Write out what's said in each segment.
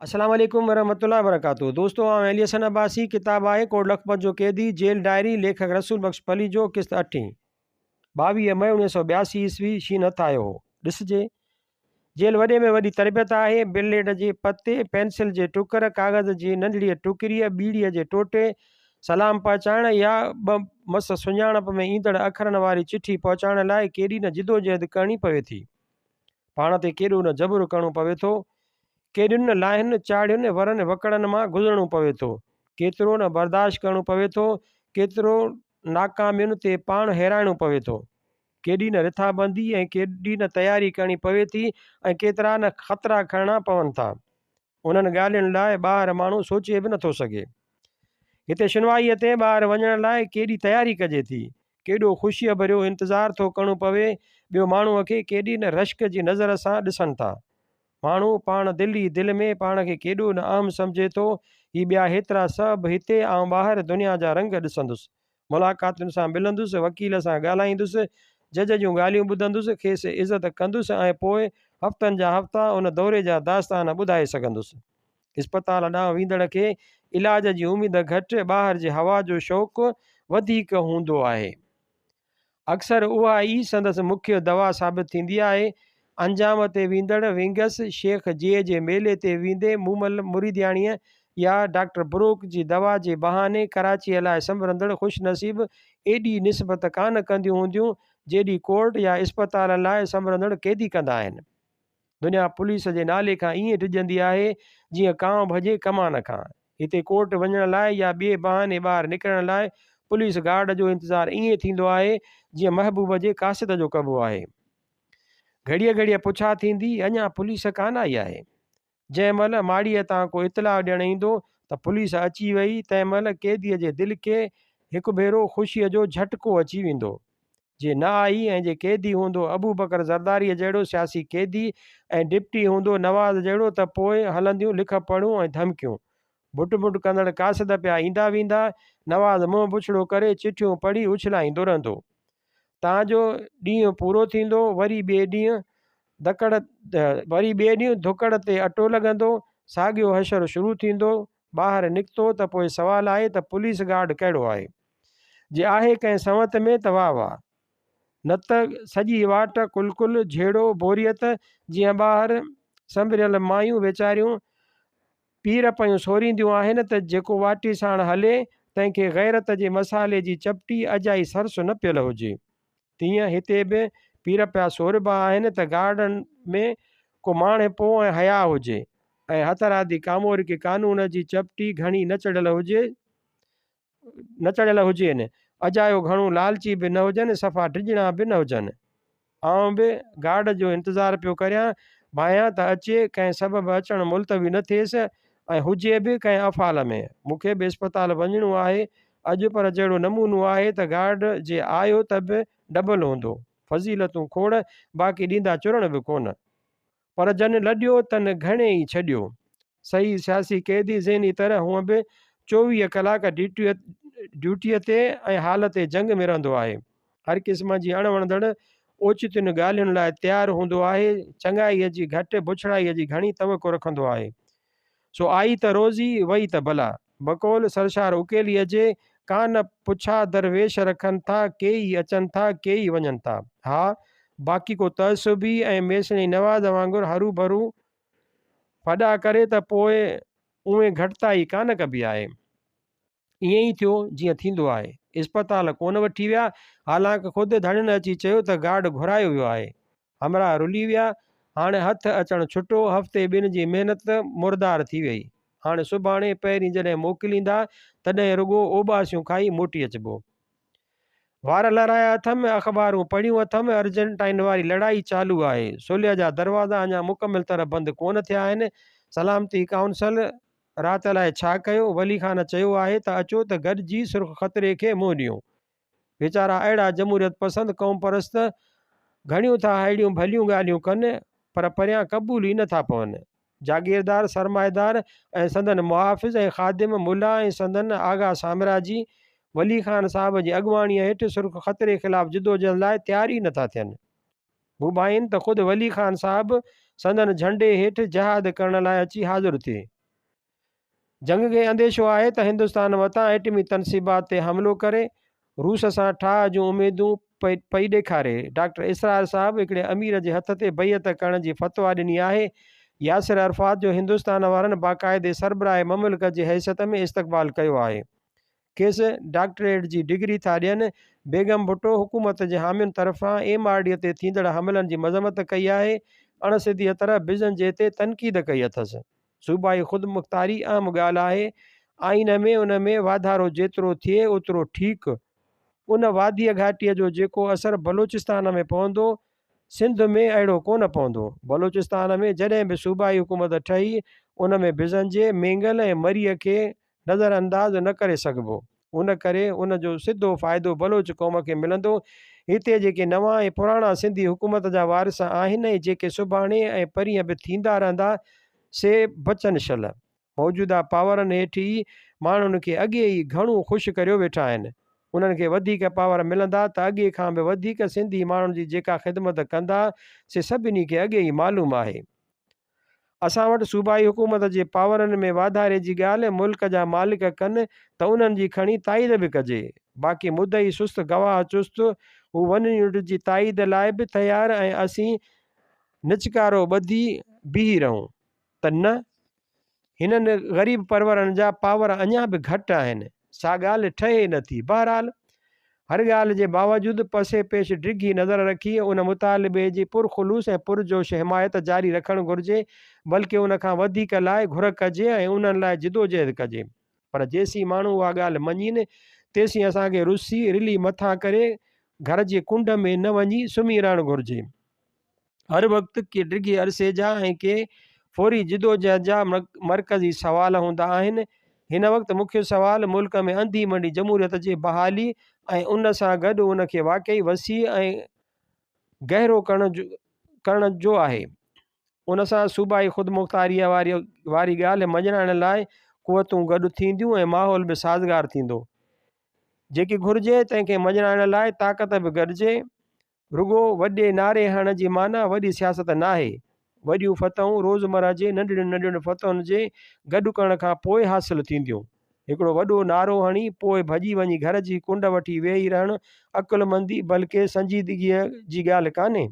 अस्सलाम वालेकुम वरहमतुल्लाहि वबरकातुहू। दोस्तों आउं एलियस अब्बासी। किताब आहे कोट लखपत जो कैदी जेल डायरी। लेखक रसूल बख्श पली जो किस्त 8 22 मई 1982 ईस्वी शीन हथ आयो हो। ॾिसजे जेल वॾे में वॾी तरबियत आहे। ब्लेड जे पते, पेंसिल जे टुकर, कागज़ जी नंढड़ी टुकरीअ, बीड़ीअ जे टोटे, सलाम पहुचाइण या मस सुञाणप में ईंदड़ अखरनि वारी चिठी पहुचाइण लाइ केॾी न जिदोजहद करणी पवे थी। पाण ते केॾो न जबुर करणो पवे थो। केॾियुनि न लाहियुनि चाढ़ियुनि वरनि वकड़नि मां गुज़रणो पवे थो। केतिरो न बर्दाश्त करणो पवे थो। केतिरो नाकामियुनि ते पाण हैराइणो पवे थो। केॾी न रिथाबंदी ऐं केॾी न तयारी करणी पवे थी ऐं केतिरा न ख़तरा खणणा पवनि था। उन्हनि ॻाल्हियुनि लाइ ॿाहिरि माण्हू सोचे बि नथो सघे। हिते शिनवाईअ ते ॿाहिरि वञण लाइ केॾी तयारी कजे थी। केॾो ख़ुशीअ भरियो इंतज़ारु थो करिणो पवे। ॿियो माण्हूअ खे केॾी न रश्क जी नज़र सां ॾिसनि था। माण्हू पाण दिलि ई दिलि में पाण खे केॾो न अहम सम्झे थो। ही ॿिया हेतिरा सभु हिते ऐं ॿाहिरि दुनिया जा रंग ॾिसंदुसि, मुलाक़ातुनि सां मिलंदुसि, वकील सां ॻाल्हाईंदुसि, जज जूं ॻाल्हियूं ॿुधंदुसि, खेसि इज़त कंदुसि ऐं पोइ हफ़्तनि जा हफ़्ता उन दौरे जा दास्तान ॿुधाए सघंदुसि। इस्पताल ॾांहुं वेंदड़ खे इलाज जी उमेद घटि, ॿाहिरि जी हवा जो शौक़ु वधीक हूंदो आहे। अक्सर उहा ई संदसि मुख्य दवा साबित थींदी आहे। अंजाम ते वेंदड़ विंगस शेख जे मेले ते वेंदे मूमल मुरीदियाणीअ या डॉक्टर ब्रोक जी दवा जे बहाने कराचीअ लाइ संभरंदड़ ख़ुशनसीब एॾी निस्बत कान कंदियूं हूंदियूं जेॾी कोर्ट या इस्पताल लाइ संभरंदड़ कैदी कंदा आहिनि। दुनिया पुलिस जे नाले खां ईअं डिॼंदी आहे जीअं कांव भॼे कमान खां। हिते कोर्ट वञण लाइ या ॿिए बहाने ॿाहिरि निकिरण लाइ पुलिस गार्ड जो इंतज़ारु ईअं थींदो आहे जीअं महबूब जे कासिद जो कबो आहे। घड़ीअ घड़ीअ पुछा थींदी, अञा पुलिस कान आई आहे। जंहिं महिल माड़ीअ तां को इतलाउ ॾियणु ईंदो त पुलिस अची वई, तंहिं महिल कैदीअ जे दिलि खे हिकु भेरो ख़ुशीअ जो झटिको अची वेंदो। जे न आई ऐं जे कैदी हूंदो अबू बकर ज़रदारीअ जहिड़ो सियासी कैदी ऐं डिप्टी हूंदो नवाज़ जहिड़ो, त पोइ हलंदियूं लिख पढ़ूं ऐं धमकियूं। बुट बुट कंदड़ कासिद पिया ईंदा वेंदा। नवाज़ मुंहुं बुछड़ो करे चिठियूं पढ़ी उछलाईंदो रहंदो। तव्हांजो ॾींहुं पूरो थींदो, वरी ॿिए ॾींहुं धुकड़ ते अटो लॻंदो, साॻियो हशर शुरू थींदो। ॿाहिरि निकितो त पोइ सुवालु आहे त पुलिस गार्ड कहिड़ो आहे। जे आहे कंहिं संवत में त वाह वाह, न त सॼी वाट कुल झेड़ो बोरियत। जीअं ॿाहिरि संभरियल मायूं वीचारियूं पीर पयूं सोरींदियूं आहिनि त जेको वाटी साण हले तंहिंखे गैरत जे मसाले जी चपटी अजाई सरस न पियल हुजे। तीअं हिते बि पीर पिया सोरबा आहिनि त गार्डन में को माणे पोइ ऐं हया हुजे ऐं हथरादी कामोर के कानून जी चपटी घणी न चढ़ियल हुजेनि। अजायो घणो लालची बि न हुजनि, सफ़ा डिॼणा बि न हुजनि। आउं बि गार्ड जो इंतज़ारु पियो करियां, भायां त अचे, कंहिं सबबु अचणु मुलतवी न थिएसि ऐं हुजे बि कंहिं अफ़ाल में। मूंखे बि इस्पताल वञिणो आहे अॼु, पर जहिड़ो नमूनो आहे त गार्ड जे आयो त बि डबल हूंदो। फज़ीलतूं खोड़, बाक़ी ॾींदा चुरण बि कोन। पर जन लॾियो तन घणे ई छॾियो। सही सियासी कैदी ज़हनी तरह हूअं बि 24 कलाक ड्यूटीअ ते ऐं हालत जंग में रहंदो आहे। हर क़िस्म जी अणवणंदड़ ओचितुनि ॻाल्हियुनि लाइ तयारु हूंदो आहे। चङाईअ जी घटि, बुछड़ाईअ जी घणी तवको रखंदो आहे। सो आई त रोज़ी, वई त भला। बकौल सरशार उकेलीअ जे कान पुछा दरवेश रखनि था, के ई अचनि था, के ई वञनि था। हा, बाक़ी को तहसुबी ऐं मेसणी नवाज़ वांगुरु हरू भरू फॾा करे त पोइ उहे घटिताई कान कबी आहे। ईअं ई थियो जीअं थींदो आहे। इस्पताल कोन वठी विया, हालांकि ख़ुदि धड़ियुनि अची चयो त गार्ड घुरायो वियो आहे। हमरा रुली विया। हाणे हथु अचणु छुटो। हफ़्ते ॿिनि जी महिनत मुर्दार थी वई। हाणे सुभाणे पहिरीं जॾहिं मोकिलींदा तॾहिं रुॻो ओॿासियूं खाई मोटी अचिबो। वार लराया अथमि, अख़बारूं पढ़ियूं अथमि। अर्जेंटाइन वारी लड़ाई चालू आहे। सुलह जा दरवाज़ा अञा मुकमिल तरह बंदि कोन थिया आहिनि। सलामती काउंसिल राति लाइ छा कयो? वली ख़ान चयो आहे त अचो त गॾिजी सुर्ख़ ख़तरे खे मुंहुं ॾियूं। वीचारा अहिड़ा जमहूरियत पसंद क़ौम परस्त घणियूं था अहिड़ियूं भलियूं ॻाल्हियूं कनि, पर परियां क़बूल ई नथा पवनि। जागीरदार, सरमाएदार ऐं संदन मुहाफ़िज़ ऐं ख़ादिम, मुला ऐं संदन आगा सामराजी वली ख़ान साहब जी अॻुवाणीअ हेठि सुर्ख़ ख़तरे ख़िलाफ़ जिदोजहद लाइ तयार ई नथा थियनि। भूबाइन त ख़ुदि वली ख़ान साहब संदन झंडे हेठि जहाद करण लाइ अची हाज़िर थिए। जंग खे अंदेशो आहे त हिंदुस्तान मथां एटमी तनसीबात ते हमिलो करे रूस सां ठाह जूं उमेदूं पई ॾेखारे। डॉक्टर इसरार साहब हिकिड़े अमीर जे हथ ते बैयत करण जी फतवा ॾिनी आहे। यासिर अरफात जो हिंदुस्तान वारनि बाक़ाइदे सरबराह ममलिकत जी हैसियत में इस्तक़बाल कयो आहे। खेसि डॉक्टरेट जी डिग्री था ॾियनि। बेगम भुट्टो हुकूमत जे हामियुनि तरफ़ां MRD ते थींदड़ हमलनि जी मज़म्मत कई आहे। अणसिधीअ तरह बिजन जे ते तनक़ीद कई अथसि। सूबाई ख़ुदमुख़्तारी अहम ॻाल्हि आहे। आइन में उन में वाधारो जेतिरो थिए ओतिरो ठीकु। उन वादीअ घाटीअ जो जेको असरु बलोचिस्तान में पवंदो सिंध में अहिड़ो कोन पवंदो। बलोचिस्तान में जॾहिं बि सूबाई हुकूमत ठही उन में बिजन जे मेंगल ऐं मरीअ खे नज़रअंदाज़ न करे सघिबो। उन करे उन जो सिधो फ़ाइदो बलोच क़ौम खे मिलंदो। हिते जेके नवां ऐं पुराणा सिंधी हुकूमत जा वारिस आहिनि ऐं जेके सुभाणे ऐं परीहं बि थींदा रहंदा से बचन शल मौजूदा पावरनि हेठि ई माण्हुनि खे अॻे ई घणो ख़ुशि करियो वेठा आहिनि। उन्हनि खे वधीक पावर मिलंदा त अॻे खां बि वधीक सिंधी माण्हुनि जी जेका ख़िदमत कंदा से सभिनी खे अॻे ई मालूम आहे। असां वटि सूबाई हुकूमत जे पावरनि में वाधारे जी ॻाल्हि मुल्क जा मालिक कनि त उन्हनि जी खणी ताईद बि कजे। बाक़ी मुदई सुस्त गवाह चुस्त हू वन यूनिट जी ताईद लाइ बि तयारु ऐं असीं निचकारो ॿधी बीही रहूं त न हिननि ग़रीब परवरनि जा पावर अञा बि घटि आहिनि। सा ॻाल्हि ठहे नथी। बहरहाल हर ॻाल्हि जे बावजूदि पसे पेश डिघी नज़र रखी उन मुतालिबे जी पुरखुलूस ऐं पुरजोश हिमायत जारी रखणु घुरिजे। बल्कि उन खां वधीक लाइ घुर कजे ऐं उन्हनि लाइ जिदोजहद कजे। पर जेसीं माण्हू उहा ॻाल्हि मञीनि तेसीं असांखे रुसी रिली मथां करे घर जे कुंड में न वञी सुम्ही रहणु घुरिजे। हर वक़्तु के डिघे अरसे जा ऐं के फौरी जिदोजहद जा मरकज़ी सवाल हूंदा आहिनि। हिन वक़्तु मुख्य सवाल मुल्क में अंधी मंडी जमहूरियत जी बहाली ऐं उन सां गॾु उन खे वाक़ई वसी ऐं गहरो करण जो आहे। उन सां सूबाई ख़ुदमुख़्तारीअ वारी ॻाल्हि मञाइण लाइ क़ुवतूं गॾु थींदियूं ऐं माहौल बि साज़गार थींदो। जेकी घुरिजे तंहिंखे मञाइण लाइ ताक़त बि गॾिजे। रुगो वॾे नारे हणण जी माना वॾी सियासत न आहे। वॾियूं फतहूं रोज़मर्रा जे नंढड़ियुनि नंढड़ियुनि फतहुनि जे गॾु करण खां पोइ हासिलु थींदियूं। हिकिड़ो वॾो नारो हणी पोइ भॼी वञी घर जी कुंड वठी वेही रहणु अकुलमंदी बल्कि संजीदगीअ जी ॻाल्हि कान्हे।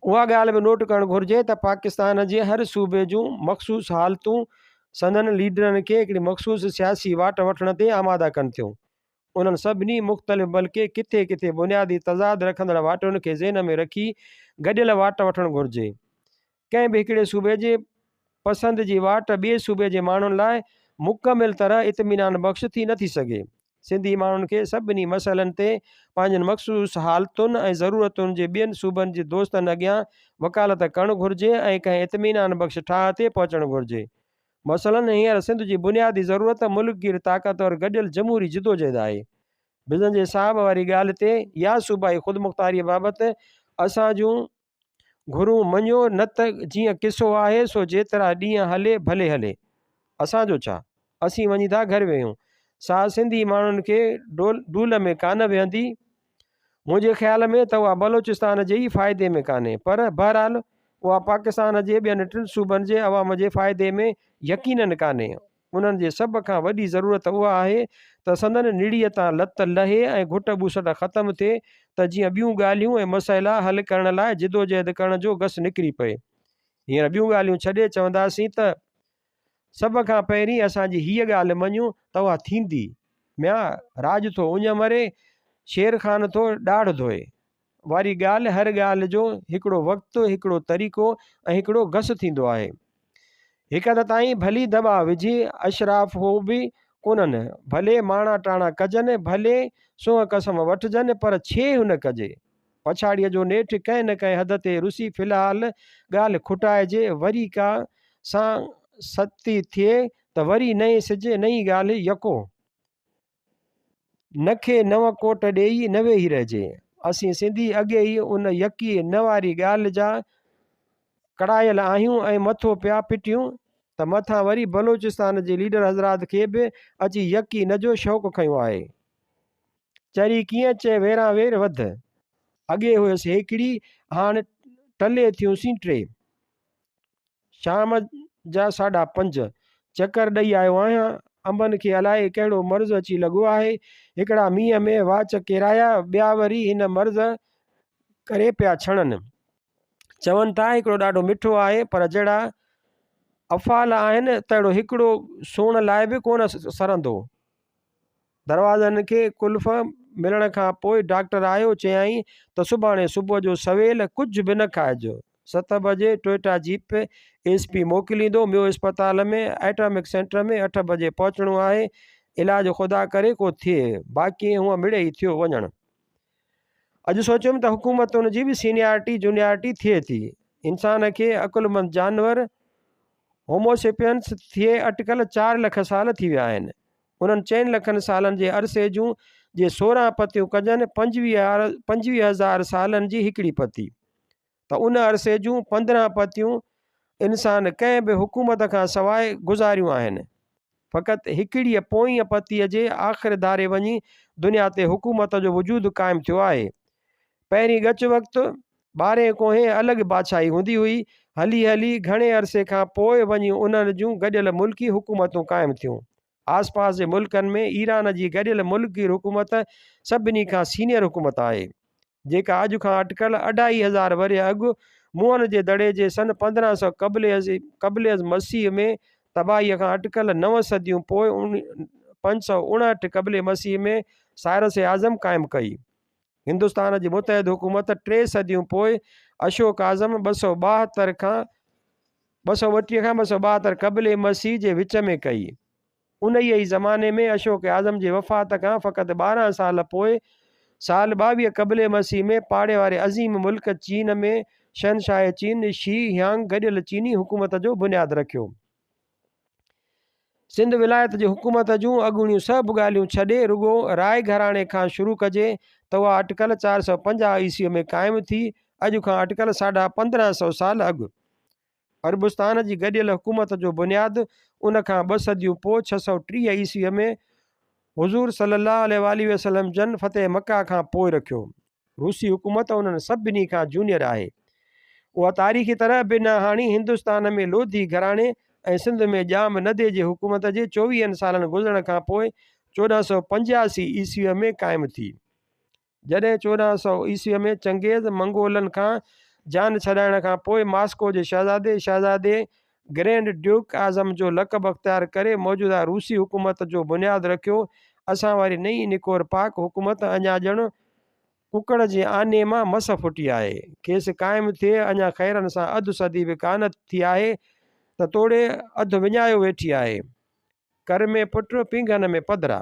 उहा ॻाल्हि बि नोट करणु घुरिजे त पाकिस्तान जे हर सूबे जूं मख़सूस हालतूं संदन लीडरनि खे हिकिड़ी मख़सूस सियासी वाट वठण ते आमादा कनि थियूं। उन्हनि सभिनी मुख़्तलिफ़ बल्कि किथे किथे बुनियादी तज़ाद रखंदड़ वाटुनि खे ज़हन में रखी गॾियल वाट वठणु घुरिजे। कंहिं बि हिकिड़े सूबे जे पसंदि जी वाट ॿिए सूबे जे माण्हुनि लाइ मुकमिल तरह इत्मीनान बख़्श थी नथी सघे। सिंधी माण्हुनि खे सभिनी मसइलनि ते पंहिंजनि मख़सूस हालतुनि ऐं ज़रूरतुनि जे ॿियनि सूबनि जे दोस्तनि अॻियां वकालत करणु घुरिजे ऐं कंहिं इत्मीनान बख़्श ठाह ते पहुचणु घुरिजे। मसइलनि हींअर सिंध जी बुनियादी ज़रूरत मुल्कगीर ताक़त और गॾियल जमहूरी जिदोजहद आहे। बिजन जे साहब वारी ॻाल्हि ते या सूबाई ख़ुदमुख़्तारीअ बाबति असां जूं घुरूं मञियो न त जीअं किसो आहे सो जेतिरा ॾींहं हले भले हले। असांजो छा, असीं वञी था घर वेहूं। सा सिंधी माण्हुनि खे डूल में कान वेहंदी। मुंहिंजे ख़्याल में त उहा बलोचिस्तान जे ई फ़ाइदे में कान्हे। पर बहरहाल उहा पाकिस्तान जे ॿियनि टिनि सूबनि जे अवाम जे फ़ाइदे में यकीनन कान्हे। उन्हनि जे सभ खां वॾी ज़रूरत उहा आहे त संदन निड़ीअ तां लत लहे ऐं घुट ॿुसट ख़तमु थिए त जीअं ॿियूं ॻाल्हियूं ऐं मसइला हल करण लाइ जिदोजहद करण जो गस निकिरी पए। हींअर ॿियूं ॻाल्हियूं छॾे चवंदासीं त सभ खां पहिरीं असांजी हीअ ॻाल्हि मञूं त उहा थींदी। म्या राज थो उञ मरे शेर ख़ान थो ॾाढ धोए वारी ॻाल्हि हर ॻाल्हि जो हिकिड़ो वक़्तु हिकिड़ो तरीक़ो ऐं हिकिड़ो गस थींदो आहे। हिक हद ताईं भली दॿा विझी अशराफ हो बि कोन्हनि, भले माणा टाणा कजनि, भले सूंहं कसम वठजनि, पर छे हुन कजे। पछाड़ीअ जो नेठि कंहिं न कंहिं हद ते रुसी फ़िलहाल ॻाल्हि खुटाइजे वरी का सां सती थिए त वरी नए सिजे नई ॻाल्हि यको नखे नव कोट ॾेई न वेही रहिजे। असीं सिंधी अॻे ई उन यकी न वारी ॻाल्हि जा कड़ायल आहियूं ऐं मथो पिया पिटियूं त मथां वरी बलोचिस्तान जे लीडर हज़रात खे बि अची यकी न जो शौक़ु खंयो आहे। चरी कीअं चए वेरा वेर वध, अॻे हुयसि हिकिड़ी हाणे टले थियूंसीं 3, शाम जा 5:30 चकर ॾेई आयो आहियां। अंबनि खे अलाए कहिड़ो मर्ज़ु अची लॻो आहे। हिकिड़ा मींहं में वाच किराया, ॿिया वरी हिन मर्ज़ करे पिया छणनि। चवनि था हिकिड़ो ॾाढो मिठो आहे, पर जहिड़ा अफ़ाल आहिनि तहिड़ो हिकिड़ो सुहिण लाइ बि कोन सरंदो। दरवाज़नि खे कुल्फ मिलण खां पोइ डॉक्टर आयो, चयाईं त सुभाणे सुबुह जो सवेल कुझु बि न खाइजो। 7 बजे टोयोटा जीप SP मोकिलींदो। म्यो अस्पताल में एटॉमिक सेंटर में 8 बजे पहुचणो आहे। इलाज ख़ुदा करे को थिए, बाक़ी हूअं मिड़े ई थियो वञणु। अॼु सोचियुमि त हुकूमतुनि जी बि सीनियरिटी जूनियरिटी थिए थी। इंसान खे अकुलमंद जानवर होमोसेपियंस थिए अटकल 4 लख साल थी विया आहिनि। उन्हनि 4 लखनि सालनि जे अरसे जूं जे 16 पतियूं कजनि 25,000 सालनि जी हिकिड़ी पती, त उन अरसे जूं 15 पतियूं इंसान कंहिं बि हुकूमत खां सवाइ गुज़ारियूं आहिनि। फ़क़ति हिकिड़ीअ पोईं पतीअ जे आख़िर धारे वञी दुनिया ते हुकूमत जो वजूदु क़ाइमु थियो आहे। पहिरीं गच वक़्तु 12 कोहें अलॻि बादशाही हूंदी हुई। हली हली घणे अरसे खां पोइ वञी उन्हनि जूं गॾियल मुल्की हुकूमतूं क़ाइमु थियूं। आसपास जे मुल्कनि में ईरान जी गॾियल मुल्की हुकूमत सभिनी खां सीनियर हुकूमत आहे, जेका अॼु खां अटकल 2500 वरे अॻु मुअन जे दड़े जे सन 1500 क़ब्ल मसीह में तबाहीअ खां अटकल 9 सदियूं पोइ 559 क़ब्ल मसीह में साइरस आज़म क़ाइमु कई। हिंदुस्तान जी मुतहद हुकूमत 3 सदियूं पोइ अशोक आज़म 232 खां 272 क़ब्ल मसीह जे विच में कई। उन ई ज़माने में अशोक आज़म जी वफ़ात खां फ़क़ति 12 साल पोइ साल 22 क़ब्ल मसीह में पाड़े वारे अज़ीम मुल्क चीन में शहनशाह चीन शी हियांग गॾियल चीनी हुकूमत जो बुनियादु रखियो। सिंध विलायत जी हुकूमत जूं अॻूणियूं सभु ॻाल्हियूं छॾे रुगो राय घराणे खां शुरू कजे त उहा अटकल 450 ईस्वीअ में क़ाइमु थी, अॼु खां अटकल 1550 साल अॻु। अरबुस्तान जी गॾियल हुकूमत जो बुनियादु उन खां 2 सदियूं पोइ 630 ईस्वीअ में हुज़ूर सल्लल्लाहु अलैहि वसल्लम जन फ़तेह मक्का खां पोइ रखियो। रूसी हुकूमत उन्हनि सभिनी खां जूनियर आहे। उहा तारीख़ी तरह बि न हाणी हिंदुस्तान में लोधी घराणे ऐं सिंध में जाम नदे जी हुकूमत जे 24 सालनि गुज़रण खां पोइ 1485 ईस्वीअ में क़ाइमु थी। जॾहिं 1400 ईस्वीअ में चंगेज़ मंगोलनि खां जान छॾाइण खां पोइ मॉस्को जे शहज़ादे ग्रैंड ड्यूक आज़म जो लक़ब अख़्तियार करे मौजूदा रूसी हुकूमत जो बुनियादु रखियो। असां वारी नई निकोर पाक हुकूमत अञा ॼण कुकड़ जे आने मां मस फुटी आहे। खेसि क़ाइमु थिए अञा ख़ैरनि सां अधु सदी बि कान थी आहे त तोड़े अधु विञायो वेठी आहे। कर में पुट पिंगन में पधरा।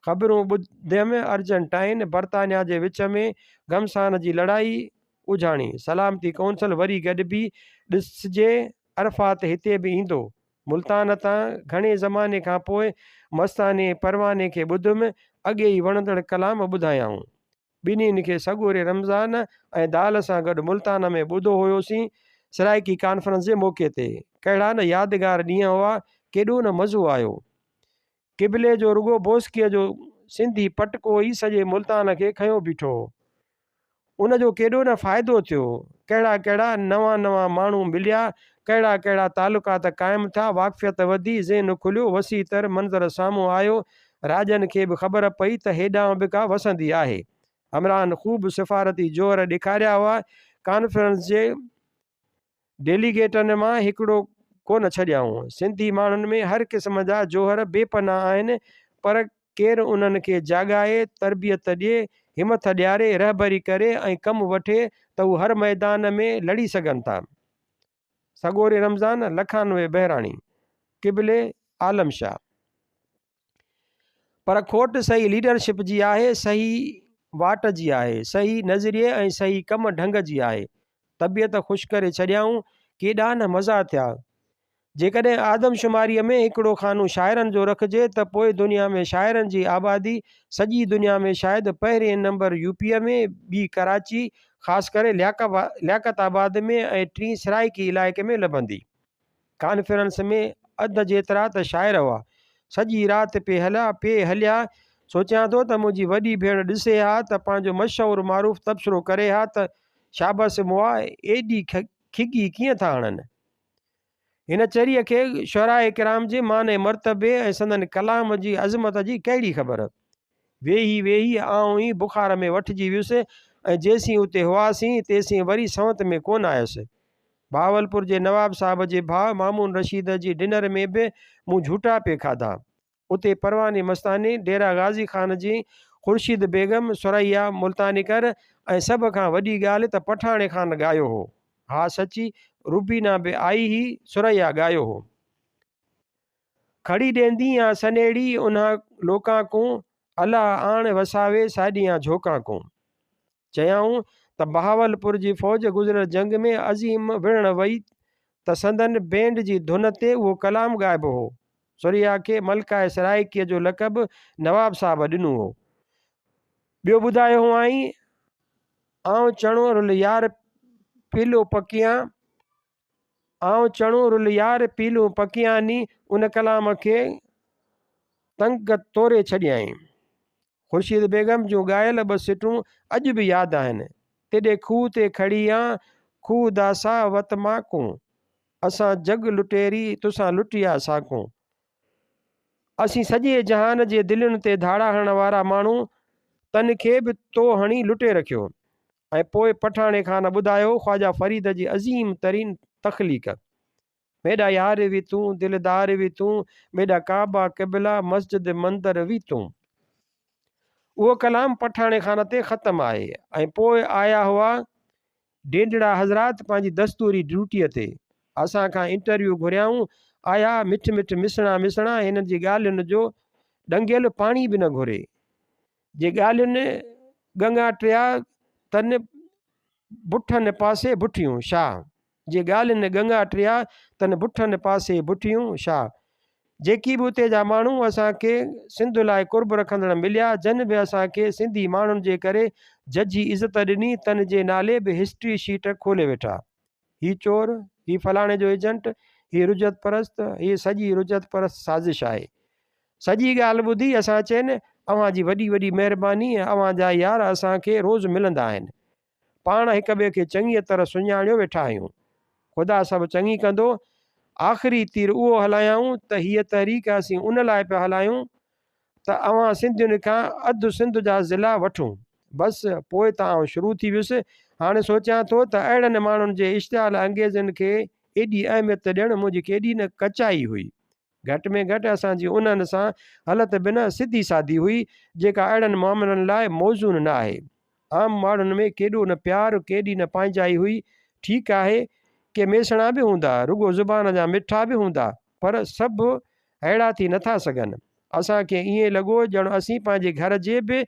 ख़बरूं ॿुधियमि अर्जेंटाइन बर्तानिया जे विच में घमसान जी लड़ाई उजाणी। सलामती कौंसल वरी गॾिबी ॾिसजे, अरफ़ात हिते बि ईंदो। मुल्तान तां घणे ज़माने खां पोइ मस्ताने परवाने खे ॿुधुमि, अॻे ई वणंदड़ कलाम ॿुधायाऊं। ॿिन्हिनि खे सॻोरे रमज़ान ऐं दाल सां गॾु मुल्तान में ॿुधो हुयोसीं, सराइकी कॉन्फ्रेंस जे मौक़े ते। कहिड़ा न यादगार ॾींहं हुआ, केॾो न मज़ो आयो। क़िबले जो रुगो बोस्कीअ जो सिंधी पटको ई सॼे मुल्तान खे खयो बीठो। उन जो केॾो न फ़ाइदो थियो। कहिड़ा कहिड़ा नवां माण्हू मिलिया, कहिड़ा कहिड़ा तालुकात क़ाइमु थिया, वाक़फ़ियत वधी, ज़हन खुलियो, वसी तर मंज़र साम्हूं आयो। राजनि खे बि ख़बर पई त हेॾां बि का वसंदी आहे। हमरान ख़ूब सिफ़ारती जोर ॾेखारिया हुआ। कॉन्फ्रेंस जे डेलीगेटनि मां हिकिड़ो कोन छॾियाऊं। सिंधी माण्हुनि में हर क़िस्म जा जोहर बेपनाह आहिनि, पर केरु उन्हनि खे जाॻाए, तरबियत ॾिए, हिमत ॾियारे, रहबरी करे ऐं कमु वठे त उहे हर मैदान में लड़ी सघनि था। सॻोरे रमज़ान लखानवे बहिराणी। क़िबले आलम शाह। पर खोट सही लीडरशिप जी आहे, सही वाट जी आहे, सही नज़रिए ऐं सही कम ढंग जी आहे। तबियत ख़ुशि करे छॾियाऊं, केॾा न मज़ा थिया। जेकॾहिं आदमशुमारीअ में हिकिड़ो खानो शाइरनि जो रखिजे त पोइ दुनिया में शाइरनि जी आबादी सॼी दुनिया में शायदि पहिरें नंबर यूपीअ में, ॿी कराची, ख़ासि करे लियाकताबाद में ऐं टीं सराइकी इलाइक़े में लभंदी। कॉन्फ्रेंस में अधु जेतिरा त शाइर हुआ। सॼी राति पे हलिया। सोचियां थो त मुंहिंजी वॾी भेण ॾिसे हा त पंहिंजो मशहूरु मारूफ़ तबसरो करे हा त शाबस मुआ एॾी खिगी कीअं था हणनि। हिन चरीअ खे शुराए किराम जे माने मर्तबे ऐं संदन कलाम जी अज़मत जी कहिड़ी ख़बर। वेही वेही आऊं ई बुखार में वठिजी वियुसि ऐं जेसीं उते हुआसीं तेसीं वरी संवत में कोन आयुसि। भावलपुर जे नवाब साहब जे भाउ मामून रशीद जी डिनर में बि मूं झूठा पे खाधा। उते परवानी मस्तानी, डेरा गाज़ी खान जी ख़ुर्शीद बेगम, सुरैया मुल्तानिकर ऐं सभ खां वॾी ॻाल्हि त पठाणे खान ॻायो हो। हा सची, रुबीना बि आई ही, सुरैया ॻायो हो। खड़ी ॾेंदी या सनेड़ी उन्हा लोकां को, अलाह आण वसावे साॾियां झोकां को। चयाऊं त बहावलपुर जी फ़ौज गुज़िरियल जंग में अज़ीम विढ़ण वई त संदन बैंड जी धुन ते उहो कलाम ॻाइबो हो। सुरैया खे मलकाए सराइकीअ जो लक़ब नवाब साहब ॾिनो हो। ॿियो ॿुधायो हुआईं, आऊं चणो रुल यार पीलो पकियां, आऊं चणो रुल यार पीलो पकियां नी, उन कलाम खे तंग तोरे छॾियईं। ख़ुर्शीद बेगम जूं ॻायल 2 सिटूं अॼु बि यादि आहिनि। तेॾे खूह ते खड़ियां खूह दासा वत माकूं, असां जग लुटेरी तुसां लुटिया साकूं। असीं सॼे जहान जे दिलुनि ते धाड़ा हणण वारा माण्हू तन खे बि तो हणी लुटे रखियो। ऐं पोइ पठाणे खान ॿुधायो ख्वाजा फरीद जी अज़ीम तरीन तख़लीक़। मेॾा यार बि तूं, दिलदार बि तूं, मेॾा काबा क़िबला मस्जिद मंदर बि तूं। उहो कलाम पठाणे खान ते ख़तमु आहे ऐं पोइ आया हुआ डेंडड़ा हज़रात पंहिंजी दस्तूरी ड्यूटीअ ते। असां खां इंटरव्यू घुरियाऊं, आया मिठ मिठ मिसणा मिसणा, हिननि जी ॻाल्हियुनि जो डंगियल पाणी बि न घुरे। जे ॻाल्हियुनि गंगा टिया तन बुठनि पासे बुठियूं छा। जे ॻाल्हियुनि गंगा टिया तन बुठनि पासे बुठियूं छा। जेकी बि उते जा माण्हू असांखे सिंध लाइ कुर्ब रखंदड़ मिलिया, जन बि असांखे सिंधी माण्हुनि जे करे जज जी इज़त ॾिनी, तन जे नाले बि हिस्ट्री शीट खोले वेठा। ही चोर, ही फलाणे जो एजेंट, ही रुजत परस्त, ही सॼी रुजत परस्त साज़िश आहे। सॼी ॻाल्हि ॿुधी असां चइनि अव्हां जी वॾी वॾी महिरबानी ऐं अव्हां जा यार असांखे रोज़ु मिलंदा आहिनि। पाण हिक ॿिए खे चङीअ तरह सुञाणियो वेठा आहियूं। ख़ुदा सभु चङी कंदो। आख़िरी तीर उहो हलायूं त हीअ तहरीक असीं उन लाइ पिया हलायूं त अवां सिंधियुनि खां अधु सिंध जा ज़िला वठूं। बसि पोइ त आउं शुरू थी वियुसि। हाणे सोचियां थो त अहिड़नि माण्हुनि जे इश्तिहाल अंगेज़नि खे एॾी अहमियत ॾियणु मुंहिंजी केॾी न कचाई हुई। घटि में घटि असांजी उन्हनि सां हलत बि न सिधी सादी हुई, जेका अहिड़नि मामलनि लाइ मौज़ून न आहे। आम माण्हुनि में केॾो न प्यारु, केॾी न पंहिंजाई हुई। ठीकु आहे के मेसणा बि हूंदा, रुगो ज़ुबान जा मिठा बि हूंदा, पर सभु अहिड़ा थी नथा सघनि। असांखे ईअं लॻो ॼण असीं पंहिंजे घर जे बि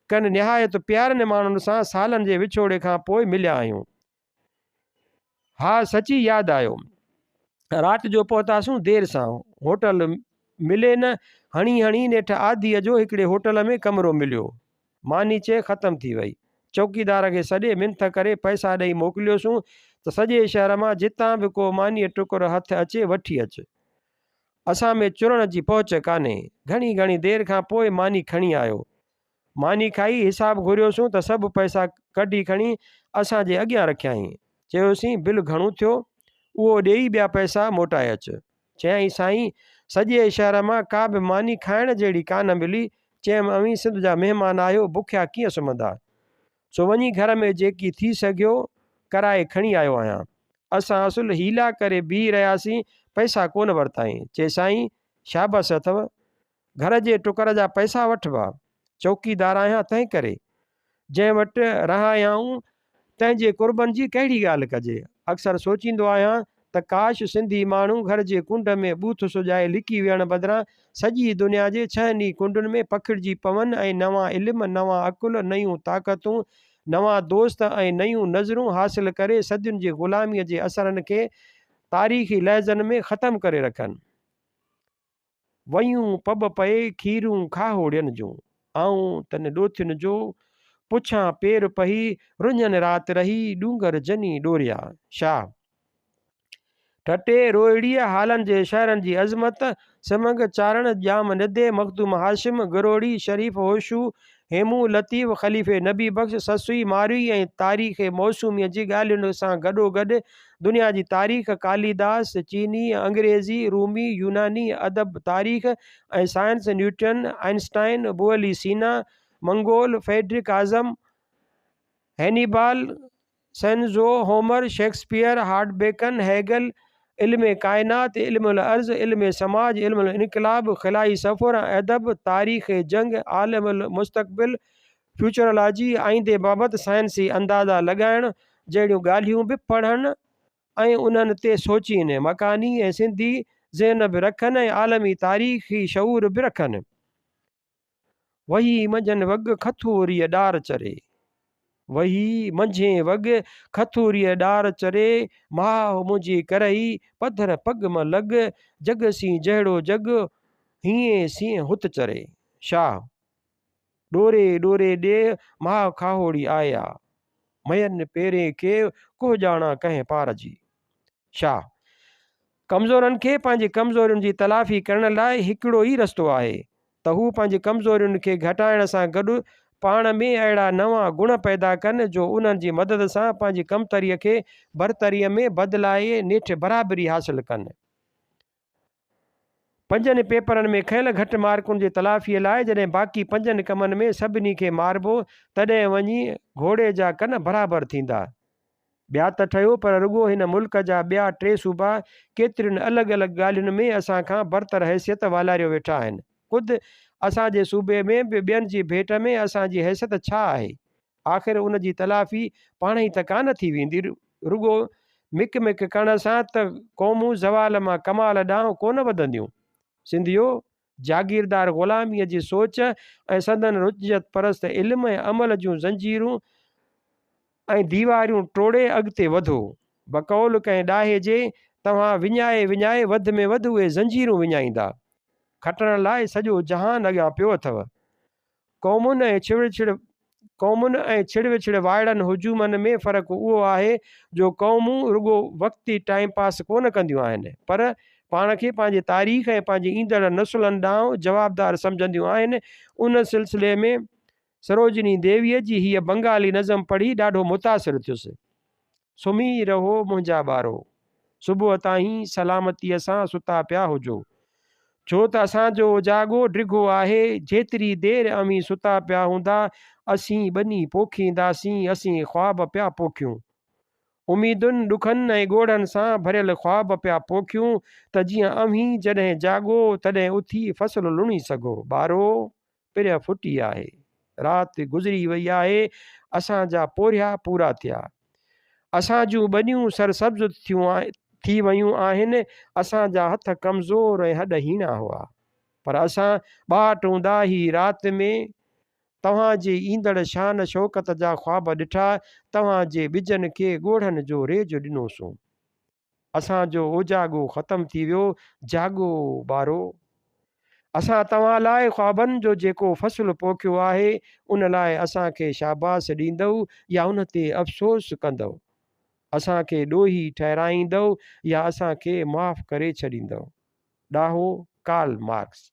कनि निहायत प्यारनि माण्हुनि सां सालनि जे विछोड़े खां पोइ मिलिया आहियूं। हा सची यादि आयो, राति जो पहुतासूं देरि सां। होटल मिले न, हणी हणी नेठि आदीअ जो हिकिड़े होटल में कमिरो मिलियो। मानी चए ख़तमु थी वई। चौकीदार खे सॼे मिंथ करे पैसा ॾेई मोकिलियोसूं त सॼे शहर मां जितां बि को मानीअ टुकुर हथु अचे वठी अचु। असां में चुरण जी पहुच कान्हे। घणी घणी देरि खां पोइ मानी खणी आयो। मानी खाई हिसाबु घुरियोसूं त सभु पैसा कढी खणी असांजे अॻियां रखियाईं। चयोसीं बिल घणो थियो, उहो ॾेई ॿिया पैसा मोटाए अचु। चयईं साईं सॼे शहर मां का बि मानी खाइण जहिड़ी कान मिली। चयमि अवी सिंध जा महिमान आहियो, बुखिया कीअं सुम्हंदा, सो वञी घर में जेकी थी सघियो कराए खणी आयो आहियां। असां असुल हीला करे बीह रहियासीं, पैसा कोन वरिताईं। चए साईं शाबस अथव, घर जे टुकर जा पैसा वठिबा, चौकीदार आहियां तंहिं करे, जंहिं वटि रहायाऊं तंहिंजे कुर्बनि जी कहिड़ी ॻाल्हि कजे। अक्सर सोचींदो आहियां त काश सिंधी माण्हू घर जे कुंड में बूथ सुॼाए लिकी वियण बदिरां सॼी दुनिया जे 6 कुंडुनि में पखिड़िजी पवनि ऐं नवां इल्म, नवां अकुल, नयूं ताक़तूं, नवां दोस्त ऐं नयूं नज़रूं हासिल करे सदियुनि जी ग़ुलामीअ जे असरनि खे तारीख़ी लहज़नि में ख़तमु करे रखनि। वयूं पब पए खीरूं खाहोड़ियनि जूं, आऊं तन ॾोथियुनि जो पुछां पेर पही, रुञनि राति रही डूंगर जनी डोरिया छा। ठटे रोहिड़ीअ हालनि जे शहरनि जी अज़मत, सिमंग चारण जाम निदे मखदूम हाशिम गरोड़ी शरीफ़ होशू हेमू लतीफ़ ख़लीफ़े नबी बख़्श ससुई मारवी ऐं तारीख़ मौसूमीअ जी ॻाल्हियुनि सां गॾोगॾु दुनिया जी तारीख़ कालिदास चीनी अंग्रेज़ी रूमी यूनानी अदब तारीख़ ऐं साइंस न्यूटन आइंस्टाइन बुअली सीना मंगोल फेडरिक आज़म हैनिबाल सेंजो होमर शेक्सपियर हार्टबेकन हैगल इल्म कायनात इल्मुल अर्ज़ इल्म समाज इल्मुल इनकलाब ख़िलाई सफ़र अदब तारीख़ जंग आलमुल मुस्तक़बिल फ्यूचरोलॉजी आईंदे बाबति साइंसी अंदाज़ा लॻाइण जहिड़ियूं ॻाल्हियूं बि पढ़नि ऐं उन्हनि ते सोचीनि मकानी ऐं सिंधी ज़हन बि रखनि ऐं आलमी तारीख़ी शऊर बि रखनि। वही मंझंदि वॻ खथूरीअ ॾार चरे वही मंझे वॻ खथूरीअ ॾार चरे माउ मुंहिंजी करई पधर पग मां लॻ जग सी जहिड़ो जग हीअं सीअं हुत चरे। शाह ॾोरे ॾोरे ॾे माउ खाहोड़ी आया मयनि पेरे के को ॼाणा कंहिं पार जी। शाह कमज़ोरनि खे पंहिंजी कमज़ोरियुनि जी तलाफ़ी करण लाइ हिकिड़ो ई रस्तो आहे त हू पंहिंजी कमज़ोरियुनि खे घटाइण सां गॾु पाण में अहिड़ा नवां गुण पैदा कनि जो उन्हनि जी मदद सां पंहिंजी कमतरीअ खे बरतरीअ में बदिलाए नेठि बराबरी हासिलु कनि। पंजनि पेपरनि में खयल घटि मार्कुनि जी तलाफ़ीअ लाइ जॾहिं बाक़ी पंजनि कमनि में सभिनी खे मारिबो तॾहिं वञी घोड़े जा कन बराबरि थींदा। ॿिया त ठहियो पर रुॻो हिन मुल्क जा ॿिया टे सूबा केतिरियुनि अलॻि अलॻि ॻाल्हियुनि में असां खां बरतर हैसियत वालारियो वेठा आहिनि। ख़ुदि असांजे सूबे में बि ॿियनि जी भेट में असांजी हैसियत छा आहे? आख़िर उन जी तलाफ़ी पाण ई त कान थी वेंदी। रुॻो मिक मिक करण सां त क़ौमूं ज़वाल मां कमाल ॾांहुं कोन वधंदियूं। सिंधियो जागीरदार ग़ुलामीअ जी सोच ऐं संदन रुजत परस्त इल्म ऐं अमल जूं ज़ंजीरूं ऐं दीवारियूं टोड़े अॻिते वधो। बकौल कंहिं ॾाहे जे तव्हां विञाए विञाए वधि में वधि उहे ज़ंजीरूं विञाईंदा। खटण लाइ सॼो जहान अॻियां पियो अथव। क़ौमुनि ऐं छिड़ विछिड़ वाइड़नि हुजूमनि में फ़र्क़ु उहो आहे जो क़ौमूं रुॻो वक़्ती टाइम पास कोन कंदियूं आहिनि पर पाण खे पंहिंजे तारीख़ ऐं पंहिंजी ईंदड़ नसुलनि ॾांहुं जवाबदार सम्झंदियूं आहिनि। उन सिलसिले में सरोजनी देवीअ जी हीअ बंगाली नज़म पढ़ी ॾाढो मुतासिर थियुसि। सुम्ही रहो मुंहिंजा ॿारो सुबुह ताईं सलामतीअ सां सुता पिया हुजो छो त असांजो जाॻो डिघो आहे जेतिरी देरि अमीं सुता पिया हूंदा असीं ॿनी पोखींदासीं असीं ख़्वाब पिया पोखियूं उमीदुनि ॾुखनि ऐं ॻोढ़नि सां भरियल ख़्वाब पिया पोखियूं त जीअं अमीं जॾहिं जाॻो तॾहिं उथी फ़सुलु लुणी सघो। ॿारो पिर फुटी आहे राति गुज़री वई आहे असांजा पोरिया पूरा थिया असां जूं ॿनियूं सरसब्ज़ थी वियूं आहिनि असांजा हथ कमज़ोर ऐं हॾ हीणा हुआ पर असां ॿाट हूंदा ही राति में तव्हांजे ईंदड़ शान शौक़त जा ख़्वाब ॾिठा तव्हांजे ॿिजनि खे ॻोढ़नि जो रेज ॾिनोसूं असांजो उजाॻो ख़तमु थी वियो जाॻो ॿारो असां तव्हां लाइ ख़्वाबनि जो जेको फ़सुलु पोखियो आहे उन लाइ असांखे शाबास ॾींदव या उन ते अफ़सोस कंदव असांखे ॾोही ठहिराईंदव या असांखे माफ़ करे छॾींदव। ॾाहो कार्ल मार्क्स।